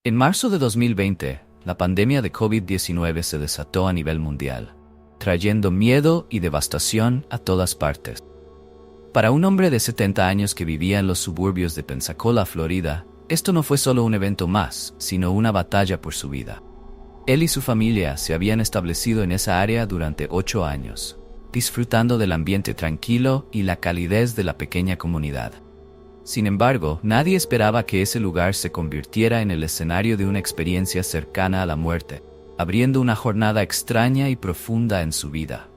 En marzo de 2020, la pandemia de COVID-19 se desató a nivel mundial, trayendo miedo y devastación a todas partes. Para un hombre de 70 años que vivía en los suburbios de Pensacola, Florida, esto no fue solo un evento más, sino una batalla por su vida. Él y su familia se habían establecido en esa área durante 8 años, disfrutando del ambiente tranquilo y la calidez de la pequeña comunidad. Sin embargo, nadie esperaba que ese lugar se convirtiera en el escenario de una experiencia cercana a la muerte, abriendo una jornada extraña y profunda en su vida.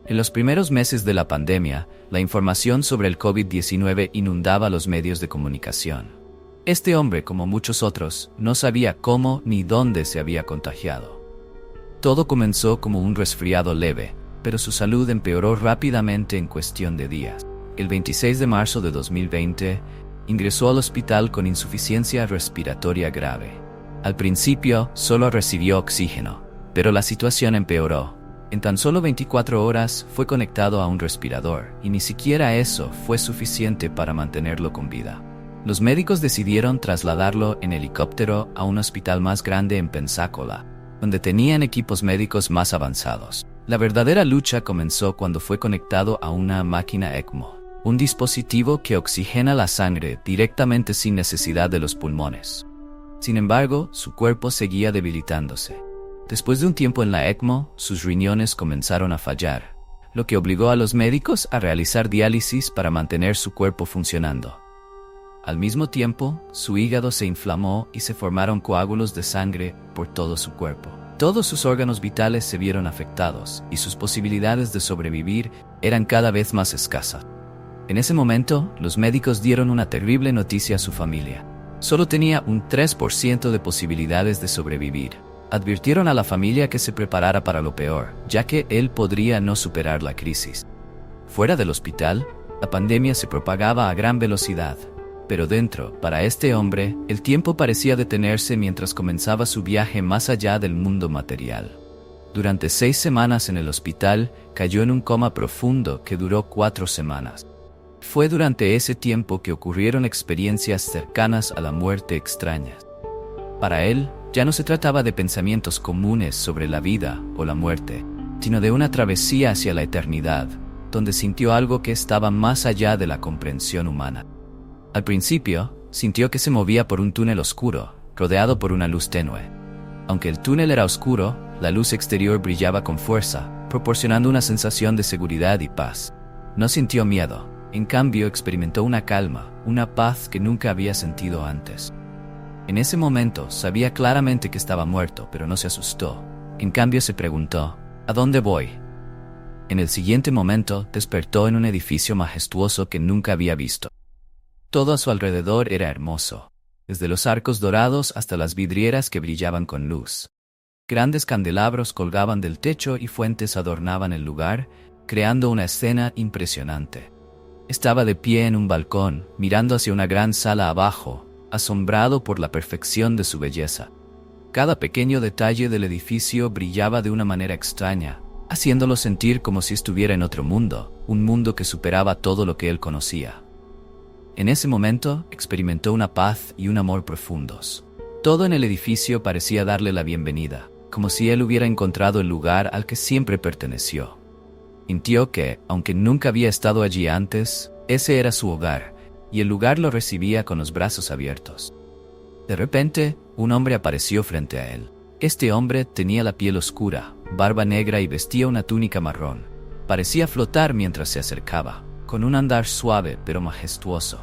En los primeros meses de la pandemia, la información sobre el COVID-19 inundaba los medios de comunicación. Este hombre, como muchos otros, no sabía cómo ni dónde se había contagiado. Todo comenzó como un resfriado leve, pero su salud empeoró rápidamente en cuestión de días. El 26 de marzo de 2020, ingresó al hospital con insuficiencia respiratoria grave. Al principio, solo recibió oxígeno, pero la situación empeoró. En tan solo 24 horas fue conectado a un respirador, y ni siquiera eso fue suficiente para mantenerlo con vida. Los médicos decidieron trasladarlo en helicóptero a un hospital más grande en Pensacola, donde tenían equipos médicos más avanzados. La verdadera lucha comenzó cuando fue conectado a una máquina ECMO, un dispositivo que oxigena la sangre directamente sin necesidad de los pulmones. Sin embargo, su cuerpo seguía debilitándose. Después de un tiempo en la ECMO, sus riñones comenzaron a fallar, lo que obligó a los médicos a realizar diálisis para mantener su cuerpo funcionando. Al mismo tiempo, su hígado se inflamó y se formaron coágulos de sangre por todo su cuerpo. Todos sus órganos vitales se vieron afectados y sus posibilidades de sobrevivir eran cada vez más escasas. En ese momento, los médicos dieron una terrible noticia a su familia. Solo tenía un 3% de posibilidades de sobrevivir. Advirtieron a la familia que se preparara para lo peor, ya que él podría no superar la crisis. Fuera del hospital, la pandemia se propagaba a gran velocidad. Pero dentro, para este hombre, el tiempo parecía detenerse mientras comenzaba su viaje más allá del mundo material. Durante 6 semanas en el hospital, cayó en un coma profundo que duró 4 semanas. Fue durante ese tiempo que ocurrieron experiencias cercanas a la muerte extrañas. Para él, ya no se trataba de pensamientos comunes sobre la vida o la muerte, sino de una travesía hacia la eternidad, donde sintió algo que estaba más allá de la comprensión humana. Al principio, sintió que se movía por un túnel oscuro, rodeado por una luz tenue. Aunque el túnel era oscuro, la luz exterior brillaba con fuerza, proporcionando una sensación de seguridad y paz. No sintió miedo. En cambio, experimentó una calma, una paz que nunca había sentido antes. En ese momento, sabía claramente que estaba muerto, pero no se asustó. En cambio, se preguntó, ¿a dónde voy? En el siguiente momento, despertó en un edificio majestuoso que nunca había visto. Todo a su alrededor era hermoso, desde los arcos dorados hasta las vidrieras que brillaban con luz. Grandes candelabros colgaban del techo y fuentes adornaban el lugar, creando una escena impresionante. Estaba de pie en un balcón, mirando hacia una gran sala abajo, asombrado por la perfección de su belleza. Cada pequeño detalle del edificio brillaba de una manera extraña, haciéndolo sentir como si estuviera en otro mundo, un mundo que superaba todo lo que él conocía. En ese momento, experimentó una paz y un amor profundos. Todo en el edificio parecía darle la bienvenida, como si él hubiera encontrado el lugar al que siempre perteneció. Sintió que, aunque nunca había estado allí antes, ese era su hogar, y el lugar lo recibía con los brazos abiertos. De repente, un hombre apareció frente a él. Este hombre tenía la piel oscura, barba negra y vestía una túnica marrón. Parecía flotar mientras se acercaba, con un andar suave pero majestuoso.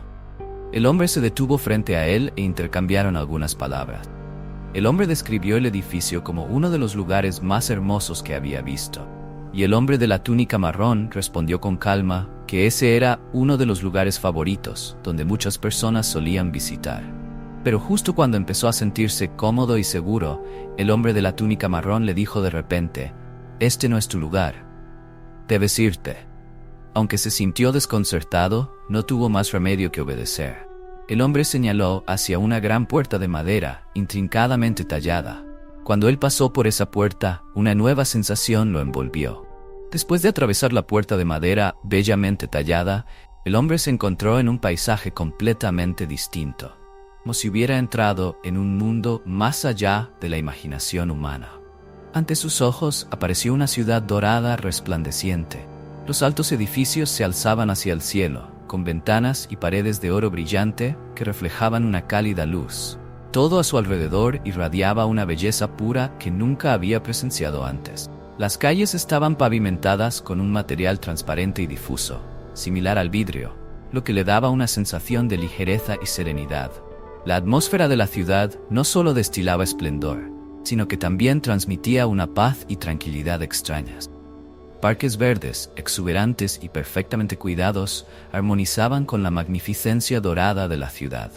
El hombre se detuvo frente a él e intercambiaron algunas palabras. El hombre describió el edificio como uno de los lugares más hermosos que había visto. Y el hombre de la túnica marrón respondió con calma que ese era uno de los lugares favoritos, donde muchas personas solían visitar. Pero justo cuando empezó a sentirse cómodo y seguro, el hombre de la túnica marrón le dijo de repente, «Este no es tu lugar. Debes irte». Aunque se sintió desconcertado, no tuvo más remedio que obedecer. El hombre señaló hacia una gran puerta de madera, intrincadamente tallada. Cuando él pasó por esa puerta, una nueva sensación lo envolvió. Después de atravesar la puerta de madera bellamente tallada, el hombre se encontró en un paisaje completamente distinto. como si hubiera entrado en un mundo más allá de la imaginación humana. Ante sus ojos apareció una ciudad dorada resplandeciente. Los altos edificios se alzaban hacia el cielo, con ventanas y paredes de oro brillante que reflejaban una cálida luz. Todo a su alrededor irradiaba una belleza pura que nunca había presenciado antes. Las calles estaban pavimentadas con un material transparente y difuso, similar al vidrio, lo que le daba una sensación de ligereza y serenidad. La atmósfera de la ciudad no solo destilaba esplendor, sino que también transmitía una paz y tranquilidad extrañas. Parques verdes, exuberantes y perfectamente cuidados, armonizaban con la magnificencia dorada de la ciudad.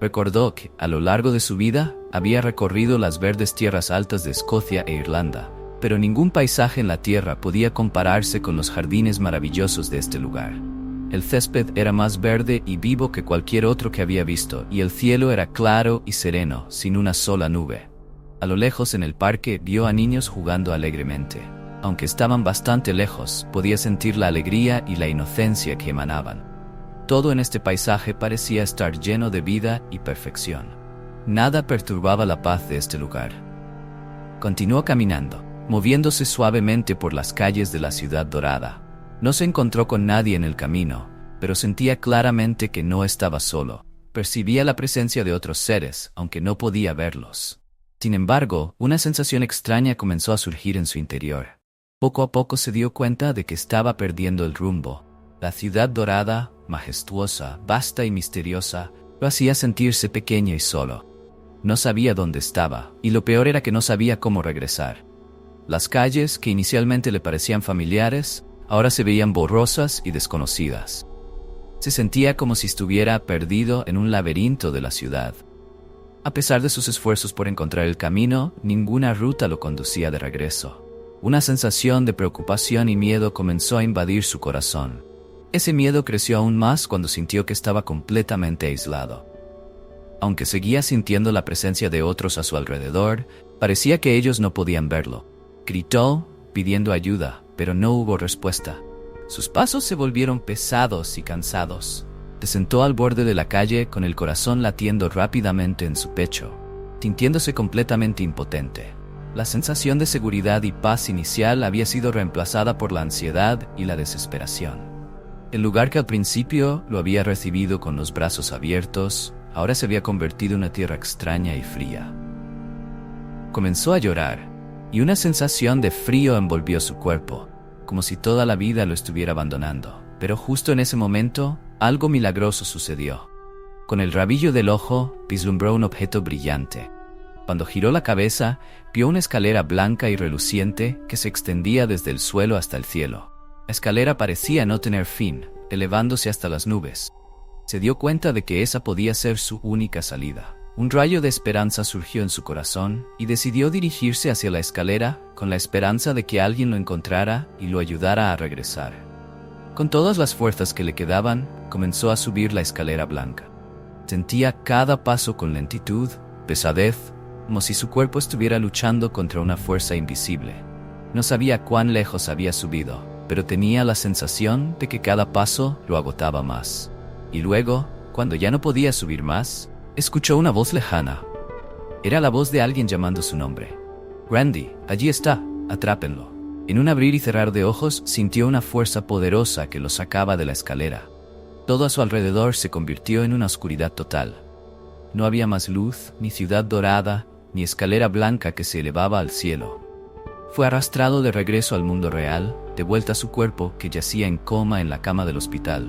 Recordó que, a lo largo de su vida, había recorrido las verdes tierras altas de Escocia e Irlanda, pero ningún paisaje en la tierra podía compararse con los jardines maravillosos de este lugar. El césped era más verde y vivo que cualquier otro que había visto, y el cielo era claro y sereno, sin una sola nube. A lo lejos en el parque vio a niños jugando alegremente. Aunque estaban bastante lejos, podía sentir la alegría y la inocencia que emanaban. Todo en este paisaje parecía estar lleno de vida y perfección. Nada perturbaba la paz de este lugar. Continuó caminando, moviéndose suavemente por las calles de la ciudad dorada. No se encontró con nadie en el camino, pero sentía claramente que no estaba solo. Percibía la presencia de otros seres, aunque no podía verlos. Sin embargo, una sensación extraña comenzó a surgir en su interior. Poco a poco se dio cuenta de que estaba perdiendo el rumbo. La ciudad dorada, majestuosa, vasta y misteriosa, lo hacía sentirse pequeño y solo. No sabía dónde estaba, y lo peor era que no sabía cómo regresar. Las calles, que inicialmente le parecían familiares, ahora se veían borrosas y desconocidas. Se sentía como si estuviera perdido en un laberinto de la ciudad. A pesar de sus esfuerzos por encontrar el camino, ninguna ruta lo conducía de regreso. Una sensación de preocupación y miedo comenzó a invadir su corazón. Ese miedo creció aún más cuando sintió que estaba completamente aislado. Aunque seguía sintiendo la presencia de otros a su alrededor, parecía que ellos no podían verlo. Gritó, pidiendo ayuda, pero no hubo respuesta. Sus pasos se volvieron pesados y cansados. Se sentó al borde de la calle con el corazón latiendo rápidamente en su pecho, sintiéndose completamente impotente. La sensación de seguridad y paz inicial había sido reemplazada por la ansiedad y la desesperación. El lugar que al principio lo había recibido con los brazos abiertos, ahora se había convertido en una tierra extraña y fría. Comenzó a llorar, y una sensación de frío envolvió su cuerpo, como si toda la vida lo estuviera abandonando. Pero justo en ese momento, algo milagroso sucedió. Con el rabillo del ojo, vislumbró un objeto brillante. Cuando giró la cabeza, vio una escalera blanca y reluciente que se extendía desde el suelo hasta el cielo. La escalera parecía no tener fin, elevándose hasta las nubes. Se dio cuenta de que esa podía ser su única salida. Un rayo de esperanza surgió en su corazón y decidió dirigirse hacia la escalera con la esperanza de que alguien lo encontrara y lo ayudara a regresar. Con todas las fuerzas que le quedaban, comenzó a subir la escalera blanca. Sentía cada paso con lentitud, pesadez, como si su cuerpo estuviera luchando contra una fuerza invisible. No sabía cuán lejos había subido, pero tenía la sensación de que cada paso lo agotaba más. Y luego, cuando ya no podía subir más, escuchó una voz lejana. Era la voz de alguien llamando su nombre. «Randy, allí está, atrápenlo». En un abrir y cerrar de ojos sintió una fuerza poderosa que lo sacaba de la escalera. Todo a su alrededor se convirtió en una oscuridad total. No había más luz, ni ciudad dorada, ni escalera blanca que se elevaba al cielo. Fue arrastrado de regreso al mundo real, de vuelta a su cuerpo que yacía en coma en la cama del hospital.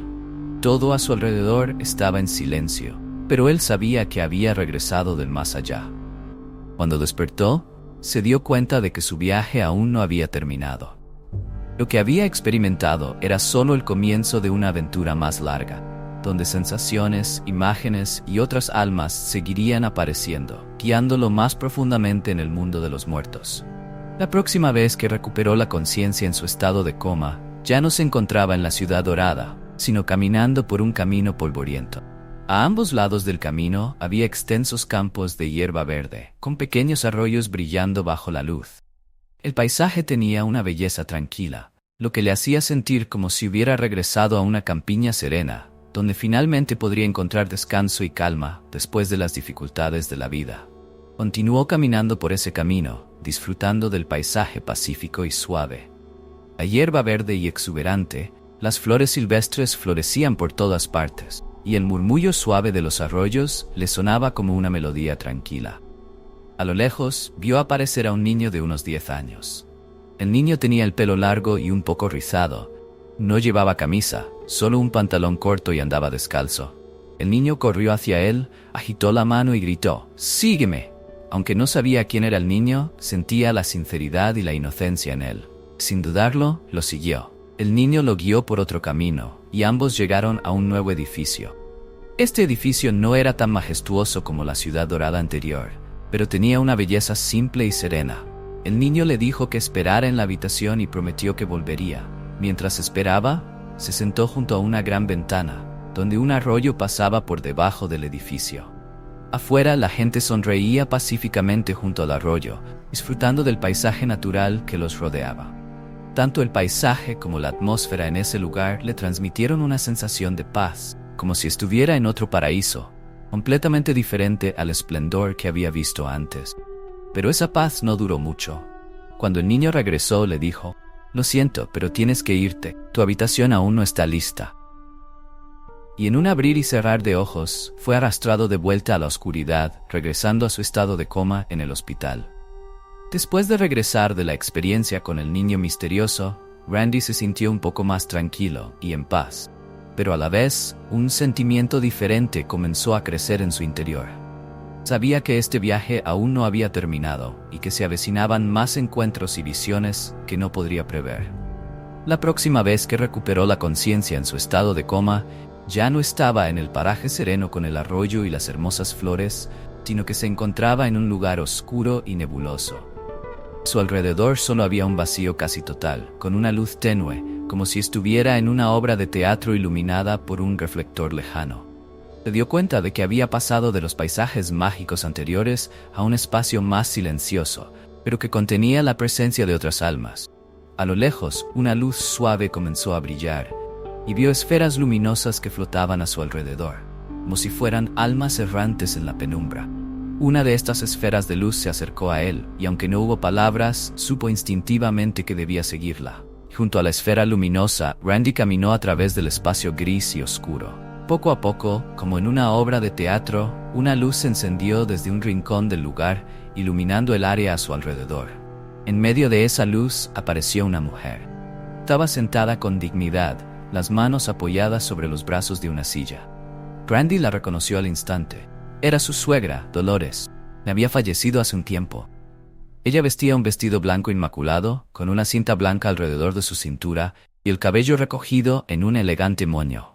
Todo a su alrededor estaba en silencio, pero él sabía que había regresado del más allá. Cuando despertó, se dio cuenta de que su viaje aún no había terminado. Lo que había experimentado era solo el comienzo de una aventura más larga, donde sensaciones, imágenes y otras almas seguirían apareciendo, guiándolo más profundamente en el mundo de los muertos. La próxima vez que recuperó la conciencia en su estado de coma, ya no se encontraba en la ciudad dorada, sino caminando por un camino polvoriento. A ambos lados del camino había extensos campos de hierba verde, con pequeños arroyos brillando bajo la luz. El paisaje tenía una belleza tranquila, lo que le hacía sentir como si hubiera regresado a una campiña serena, donde finalmente podría encontrar descanso y calma después de las dificultades de la vida. Continuó caminando por ese camino, disfrutando del paisaje pacífico y suave. La hierba verde y exuberante, las flores silvestres florecían por todas partes, y el murmullo suave de los arroyos le sonaba como una melodía tranquila. A lo lejos, vio aparecer a un niño de unos 10 años. El niño tenía el pelo largo y un poco rizado. No llevaba camisa, solo un pantalón corto y andaba descalzo. El niño corrió hacia él, agitó la mano y gritó: «¡Sígueme!». Aunque no sabía quién era el niño, sentía la sinceridad y la inocencia en él. Sin dudarlo, lo siguió. El niño lo guió por otro camino, y ambos llegaron a un nuevo edificio. Este edificio no era tan majestuoso como la ciudad dorada anterior, pero tenía una belleza simple y serena. El niño le dijo que esperara en la habitación y prometió que volvería. Mientras esperaba, se sentó junto a una gran ventana, donde un arroyo pasaba por debajo del edificio. Afuera, la gente sonreía pacíficamente junto al arroyo, disfrutando del paisaje natural que los rodeaba. Tanto el paisaje como la atmósfera en ese lugar le transmitieron una sensación de paz, como si estuviera en otro paraíso, completamente diferente al esplendor que había visto antes. Pero esa paz no duró mucho. Cuando el niño regresó, le dijo: «Lo siento, pero tienes que irte, tu habitación aún no está lista». Y en un abrir y cerrar de ojos, fue arrastrado de vuelta a la oscuridad, regresando a su estado de coma en el hospital. Después de regresar de la experiencia con el niño misterioso, Randy se sintió un poco más tranquilo y en paz, pero a la vez, un sentimiento diferente comenzó a crecer en su interior. Sabía que este viaje aún no había terminado y que se avecinaban más encuentros y visiones que no podría prever. La próxima vez que recuperó la conciencia en su estado de coma, ya no estaba en el paraje sereno con el arroyo y las hermosas flores, sino que se encontraba en un lugar oscuro y nebuloso. A su alrededor solo había un vacío casi total, con una luz tenue, como si estuviera en una obra de teatro iluminada por un reflector lejano. Se dio cuenta de que había pasado de los paisajes mágicos anteriores a un espacio más silencioso, pero que contenía la presencia de otras almas. A lo lejos, una luz suave comenzó a brillar, y vio esferas luminosas que flotaban a su alrededor, como si fueran almas errantes en la penumbra. Una de estas esferas de luz se acercó a él, y aunque no hubo palabras, supo instintivamente que debía seguirla. Junto a la esfera luminosa, Randy caminó a través del espacio gris y oscuro. Poco a poco, como en una obra de teatro, una luz se encendió desde un rincón del lugar, iluminando el área a su alrededor. En medio de esa luz apareció una mujer. Estaba sentada con dignidad, las manos apoyadas sobre los brazos de una silla. Randy la reconoció al instante. Era su suegra, Dolores. Había fallecido hace un tiempo. Ella vestía un vestido blanco inmaculado, con una cinta blanca alrededor de su cintura y el cabello recogido en un elegante moño.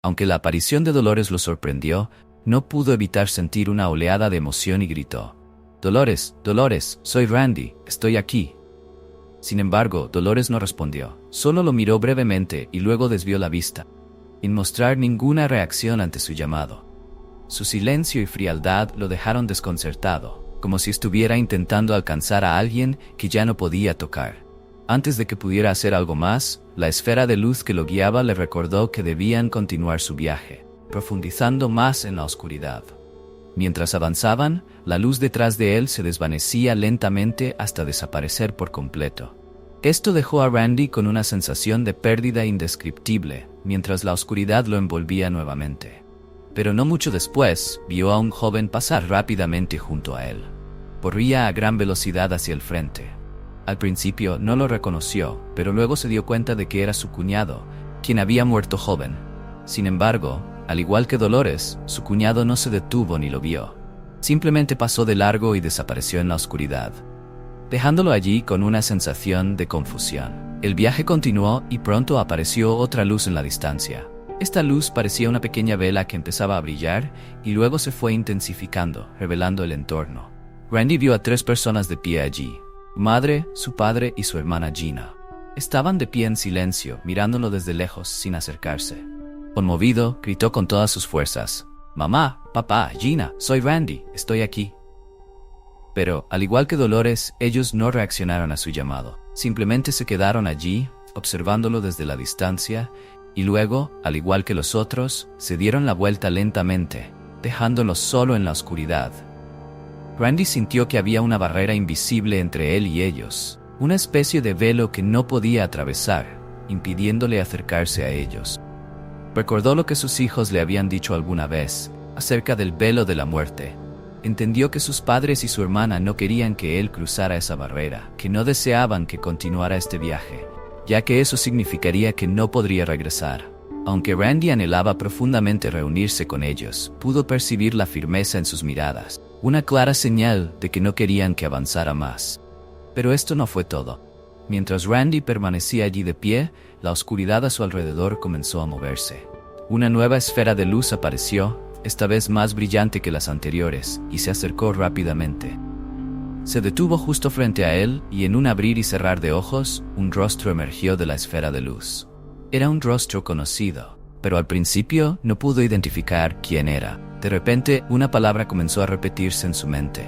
Aunque la aparición de Dolores lo sorprendió, no pudo evitar sentir una oleada de emoción y gritó: «Dolores, Dolores, soy Randy, estoy aquí». Sin embargo, Dolores no respondió, solo lo miró brevemente y luego desvió la vista, sin mostrar ninguna reacción ante su llamado. Su silencio y frialdad lo dejaron desconcertado, como si estuviera intentando alcanzar a alguien que ya no podía tocar. Antes de que pudiera hacer algo más, la esfera de luz que lo guiaba le recordó que debían continuar su viaje, profundizando más en la oscuridad. Mientras avanzaban, la luz detrás de él se desvanecía lentamente hasta desaparecer por completo. Esto dejó a Randy con una sensación de pérdida indescriptible, mientras la oscuridad lo envolvía nuevamente. Pero no mucho después, vio a un joven pasar rápidamente junto a él. Corría a gran velocidad hacia el frente. Al principio no lo reconoció, pero luego se dio cuenta de que era su cuñado, quien había muerto joven. Sin embargo, al igual que Dolores, su cuñado no se detuvo ni lo vio. Simplemente pasó de largo y desapareció en la oscuridad, dejándolo allí con una sensación de confusión. El viaje continuó y pronto apareció otra luz en la distancia. Esta luz parecía una pequeña vela que empezaba a brillar y luego se fue intensificando, revelando el entorno. Randy vio a 3 personas de pie allí: su madre, su padre y su hermana Gina. Estaban de pie en silencio, mirándolo desde lejos sin acercarse. Conmovido, gritó con todas sus fuerzas: «Mamá, papá, Gina, soy Randy, estoy aquí». Pero, al igual que Dolores, ellos no reaccionaron a su llamado. Simplemente se quedaron allí, observándolo desde la distancia, y luego, al igual que los otros, se dieron la vuelta lentamente, dejándolo solo en la oscuridad. Randy sintió que había una barrera invisible entre él y ellos, una especie de velo que no podía atravesar, impidiéndole acercarse a ellos. Recordó lo que sus hijos le habían dicho alguna vez, acerca del velo de la muerte. Entendió que sus padres y su hermana no querían que él cruzara esa barrera, que no deseaban que continuara este viaje, ya que eso significaría que no podría regresar. Aunque Randy anhelaba profundamente reunirse con ellos, pudo percibir la firmeza en sus miradas, una clara señal de que no querían que avanzara más. Pero esto no fue todo. Mientras Randy permanecía allí de pie, la oscuridad a su alrededor comenzó a moverse. Una nueva esfera de luz apareció, esta vez más brillante que las anteriores, y se acercó rápidamente. Se detuvo justo frente a él, y en un abrir y cerrar de ojos, un rostro emergió de la esfera de luz. Era un rostro conocido, pero al principio no pudo identificar quién era. De repente, una palabra comenzó a repetirse en su mente.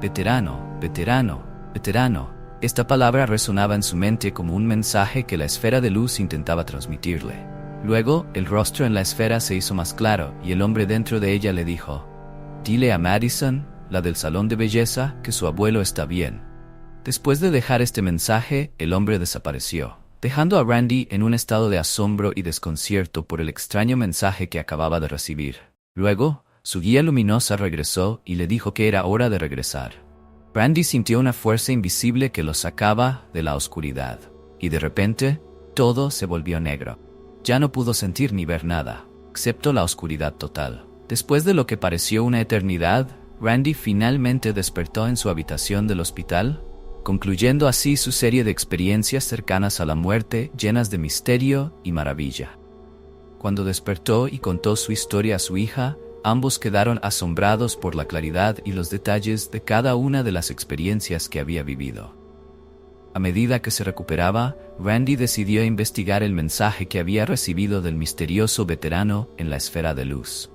Veterano, veterano, veterano. Esta palabra resonaba en su mente como un mensaje que la esfera de luz intentaba transmitirle. Luego, el rostro en la esfera se hizo más claro, y el hombre dentro de ella le dijo: «Dile a Madison, la del salón de belleza, que su abuelo está bien». Después de dejar este mensaje, el hombre desapareció, dejando a Randy en un estado de asombro y desconcierto por el extraño mensaje que acababa de recibir. Luego, su guía luminosa regresó y le dijo que era hora de regresar. Randy sintió una fuerza invisible que lo sacaba de la oscuridad, y de repente, todo se volvió negro. Ya no pudo sentir ni ver nada, excepto la oscuridad total. Después de lo que pareció una eternidad, Randy finalmente despertó en su habitación del hospital, concluyendo así su serie de experiencias cercanas a la muerte, llenas de misterio y maravilla. Cuando despertó y contó su historia a su hija, ambos quedaron asombrados por la claridad y los detalles de cada una de las experiencias que había vivido. A medida que se recuperaba, Randy decidió investigar el mensaje que había recibido del misterioso veterano en la esfera de luz.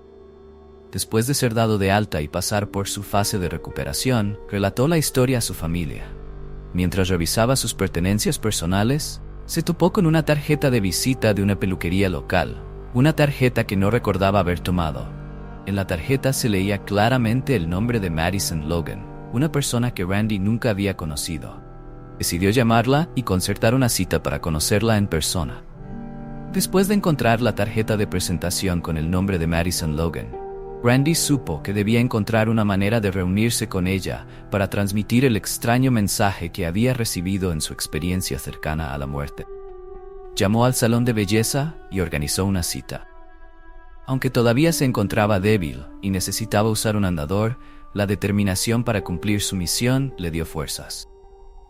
Después de ser dado de alta y pasar por su fase de recuperación, relató la historia a su familia. Mientras revisaba sus pertenencias personales, se topó con una tarjeta de visita de una peluquería local, una tarjeta que no recordaba haber tomado. En la tarjeta se leía claramente el nombre de Madison Logan, una persona que Randy nunca había conocido. Decidió llamarla y concertar una cita para conocerla en persona. Después de encontrar la tarjeta de presentación con el nombre de Madison Logan, Randy supo que debía encontrar una manera de reunirse con ella para transmitir el extraño mensaje que había recibido en su experiencia cercana a la muerte. Llamó al salón de belleza y organizó una cita. Aunque todavía se encontraba débil y necesitaba usar un andador, la determinación para cumplir su misión le dio fuerzas.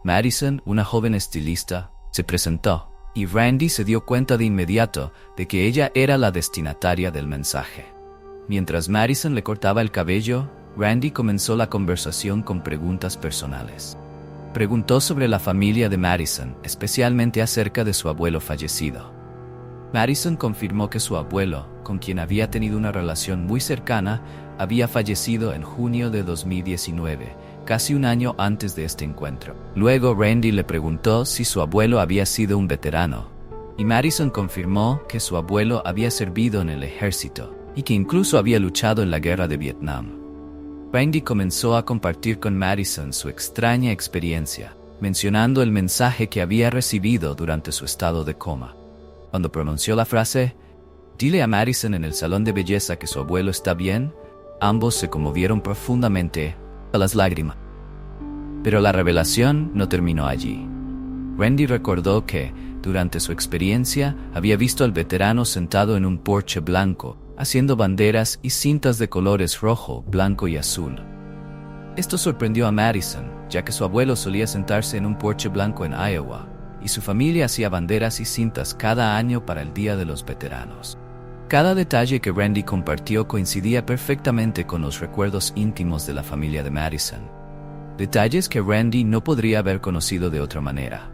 Madison, una joven estilista, se presentó, y Randy se dio cuenta de inmediato de que ella era la destinataria del mensaje. Mientras Madison le cortaba el cabello, Randy comenzó la conversación con preguntas personales. Preguntó sobre la familia de Madison, especialmente acerca de su abuelo fallecido. Madison confirmó que su abuelo, con quien había tenido una relación muy cercana, había fallecido en junio de 2019, casi un año antes de este encuentro. Luego Randy le preguntó si su abuelo había sido un veterano, y Madison confirmó que su abuelo había servido en el ejército, y que incluso había luchado en la guerra de Vietnam. Randy comenzó a compartir con Madison su extraña experiencia, mencionando el mensaje que había recibido durante su estado de coma. Cuando pronunció la frase, «Dile a Madison en el salón de belleza que su abuelo está bien», ambos se conmovieron profundamente a las lágrimas. Pero la revelación no terminó allí. Randy recordó que, durante su experiencia, había visto al veterano sentado en un porche blanco, haciendo banderas y cintas de colores rojo, blanco y azul. Esto sorprendió a Madison, ya que su abuelo solía sentarse en un porche blanco en Iowa, y su familia hacía banderas y cintas cada año para el Día de los Veteranos. Cada detalle que Randy compartió coincidía perfectamente con los recuerdos íntimos de la familia de Madison. Detalles que Randy no podría haber conocido de otra manera.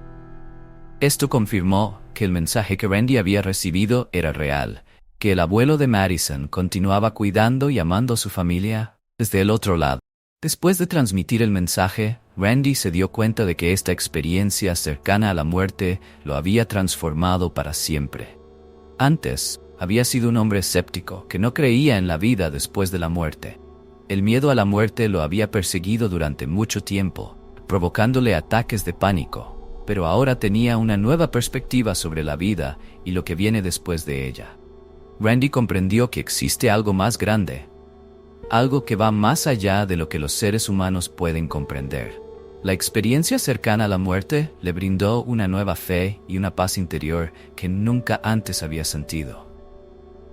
Esto confirmó que el mensaje que Randy había recibido era real, que el abuelo de Madison continuaba cuidando y amando a su familia desde el otro lado. Después de transmitir el mensaje, Randy se dio cuenta de que esta experiencia cercana a la muerte lo había transformado para siempre. Antes, había sido un hombre escéptico que no creía en la vida después de la muerte. El miedo a la muerte lo había perseguido durante mucho tiempo, provocándole ataques de pánico, pero ahora tenía una nueva perspectiva sobre la vida y lo que viene después de ella. Randy comprendió que existe algo más grande, algo que va más allá de lo que los seres humanos pueden comprender. La experiencia cercana a la muerte le brindó una nueva fe y una paz interior que nunca antes había sentido.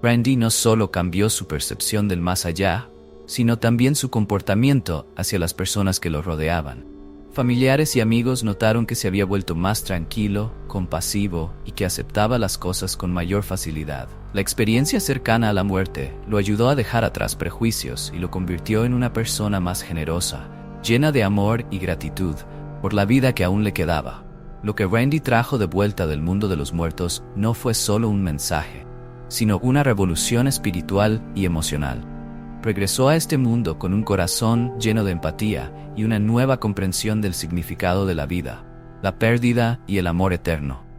Randy no solo cambió su percepción del más allá, sino también su comportamiento hacia las personas que lo rodeaban. Familiares y amigos notaron que se había vuelto más tranquilo, compasivo y que aceptaba las cosas con mayor facilidad. La experiencia cercana a la muerte lo ayudó a dejar atrás prejuicios y lo convirtió en una persona más generosa, llena de amor y gratitud por la vida que aún le quedaba. Lo que Randy trajo de vuelta del mundo de los muertos no fue solo un mensaje, sino una revolución espiritual y emocional. Regresó a este mundo con un corazón lleno de empatía y una nueva comprensión del significado de la vida, la pérdida y el amor eterno.